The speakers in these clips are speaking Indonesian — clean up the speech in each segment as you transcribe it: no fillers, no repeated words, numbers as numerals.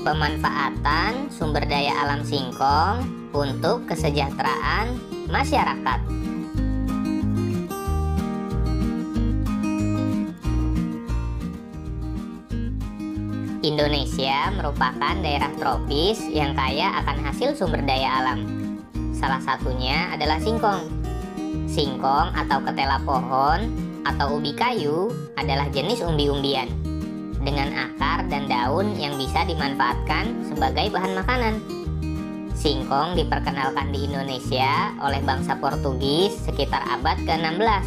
Pemanfaatan sumber daya alam singkong untuk kesejahteraan masyarakat. Indonesia merupakan daerah tropis yang kaya akan hasil sumber daya alam. Salah satunya adalah singkong. Singkong atau ketela pohon atau ubi kayu adalah jenis umbi-umbian dengan akar dan daun yang bisa dimanfaatkan sebagai bahan makanan. Singkong diperkenalkan di Indonesia oleh bangsa Portugis sekitar abad ke-16.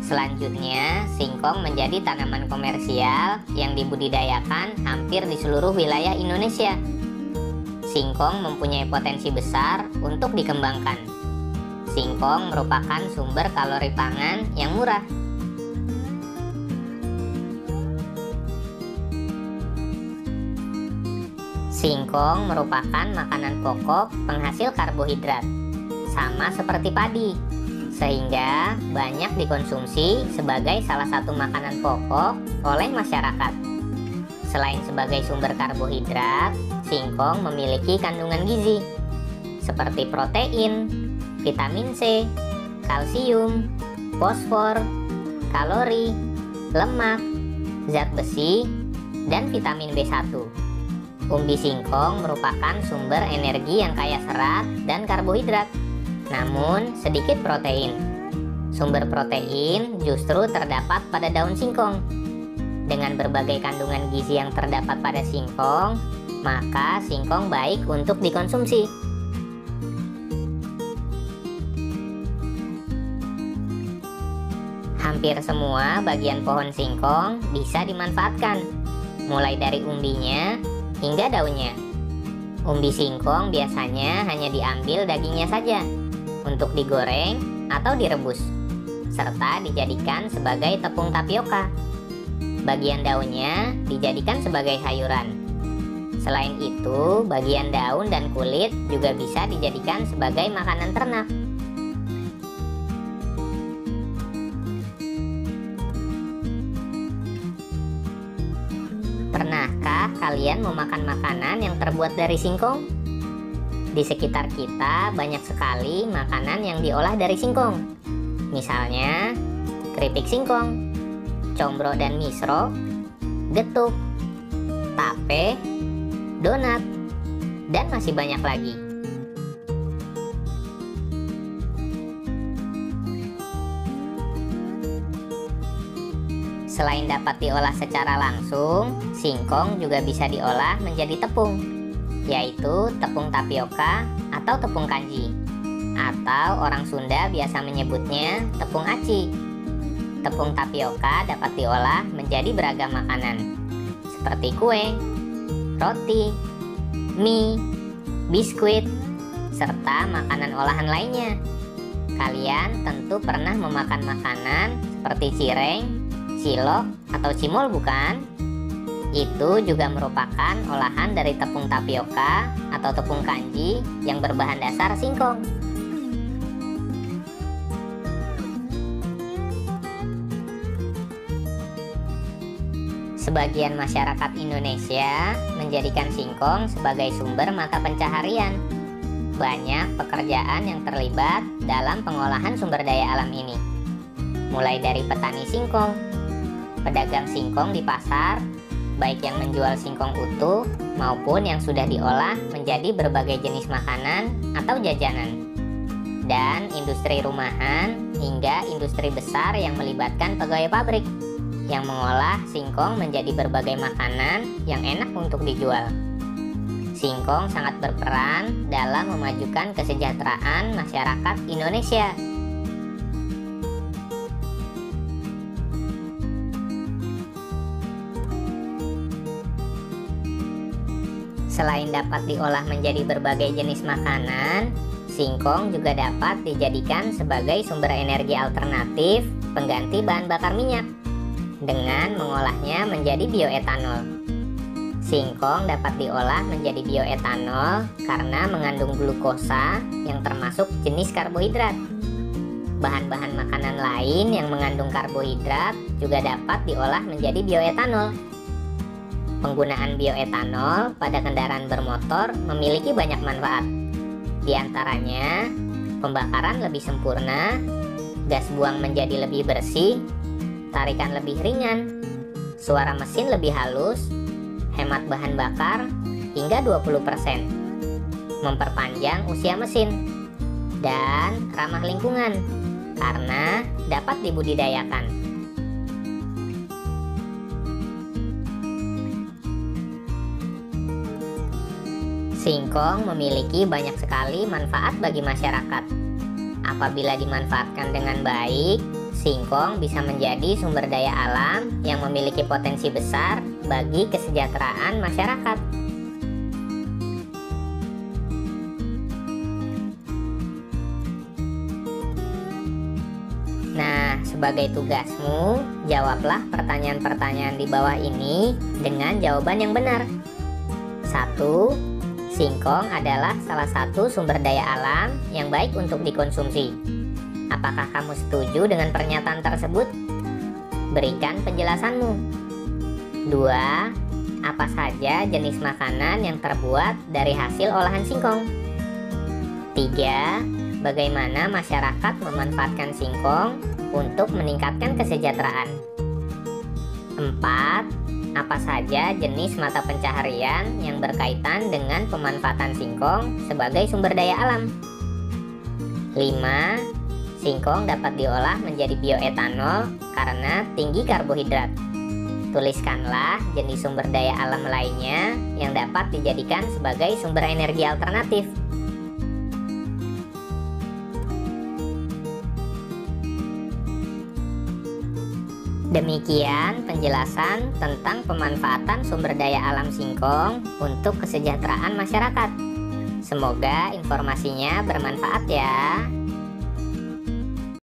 Selanjutnya, singkong menjadi tanaman komersial yang dibudidayakan hampir di seluruh wilayah Indonesia. Singkong mempunyai potensi besar untuk dikembangkan. Singkong merupakan sumber kalori pangan yang murah. Singkong merupakan makanan pokok penghasil karbohidrat, sama seperti padi, sehingga banyak dikonsumsi sebagai salah satu makanan pokok oleh masyarakat. Selain sebagai sumber karbohidrat, singkong memiliki kandungan gizi seperti protein, vitamin C, kalsium, fosfor, kalori, lemak, zat besi, dan vitamin B1. Umbi singkong merupakan sumber energi yang kaya serat dan karbohidrat, namun sedikit protein. Sumber protein justru terdapat pada daun singkong. Dengan berbagai kandungan gizi yang terdapat pada singkong, maka singkong baik untuk dikonsumsi. Hampir semua bagian pohon singkong bisa dimanfaatkan, mulai dari umbinya hingga daunnya. Umbi singkong biasanya hanya diambil dagingnya saja untuk digoreng atau direbus, serta dijadikan sebagai tepung tapioka. Bagian daunnya dijadikan sebagai sayuran. Selain itu, bagian daun dan kulit juga bisa dijadikan sebagai makanan ternak. Pernahkah kalian memakan makanan yang terbuat dari singkong? Di sekitar kita banyak sekali makanan yang diolah dari singkong. Misalnya, keripik singkong, combro dan misro, getuk, tape, donat, dan masih banyak lagi. Selain dapat diolah secara langsung, singkong juga bisa diolah menjadi tepung, yaitu tepung tapioka atau tepung kanji, atau orang Sunda biasa menyebutnya tepung aci. Tepung tapioka dapat diolah menjadi beragam makanan, seperti kue, roti, mie, biskuit, serta makanan olahan lainnya. Kalian tentu pernah memakan makanan seperti cireng, cilok, atau cimol, bukan? Itu juga merupakan olahan dari tepung tapioka atau tepung kanji yang berbahan dasar singkong. Sebagian masyarakat Indonesia menjadikan singkong sebagai sumber mata pencaharian. Banyak pekerjaan yang terlibat dalam pengolahan sumber daya alam ini, mulai dari petani singkong, pedagang singkong di pasar, baik yang menjual singkong utuh maupun yang sudah diolah menjadi berbagai jenis makanan atau jajanan, dan industri rumahan hingga industri besar yang melibatkan pegawai pabrik yang mengolah singkong menjadi berbagai makanan yang enak untuk dijual. Singkong sangat berperan dalam memajukan kesejahteraan masyarakat Indonesia. Selain dapat diolah menjadi berbagai jenis makanan, singkong juga dapat dijadikan sebagai sumber energi alternatif pengganti bahan bakar minyak dengan mengolahnya menjadi bioetanol. Singkong dapat diolah menjadi bioetanol karena mengandung glukosa yang termasuk jenis karbohidrat. Bahan-bahan makanan lain yang mengandung karbohidrat juga dapat diolah menjadi bioetanol. Penggunaan bioetanol pada kendaraan bermotor memiliki banyak manfaat. Di antaranya, pembakaran lebih sempurna, gas buang menjadi lebih bersih, tarikan lebih ringan, suara mesin lebih halus, hemat bahan bakar hingga 20%, memperpanjang usia mesin, dan ramah lingkungan karena dapat dibudidayakan. Singkong memiliki banyak sekali manfaat bagi masyarakat. Apabila dimanfaatkan dengan baik, singkong bisa menjadi sumber daya alam yang memiliki potensi besar bagi kesejahteraan masyarakat. Nah, sebagai tugasmu, jawablah pertanyaan-pertanyaan di bawah ini dengan jawaban yang benar. 1. Singkong adalah salah satu sumber daya alam yang baik untuk dikonsumsi. Apakah kamu setuju dengan pernyataan tersebut? Berikan penjelasanmu. 2. Apa saja jenis makanan yang terbuat dari hasil olahan singkong? 3. Bagaimana masyarakat memanfaatkan singkong untuk meningkatkan kesejahteraan? 4. Apa saja jenis mata pencaharian yang berkaitan dengan pemanfaatan singkong sebagai sumber daya alam? 5. Singkong dapat diolah menjadi bioetanol karena tinggi karbohidrat. Tuliskanlah jenis sumber daya alam lainnya yang dapat dijadikan sebagai sumber energi alternatif. Demikian penjelasan tentang pemanfaatan sumber daya alam singkong untuk kesejahteraan masyarakat. Semoga informasinya bermanfaat ya.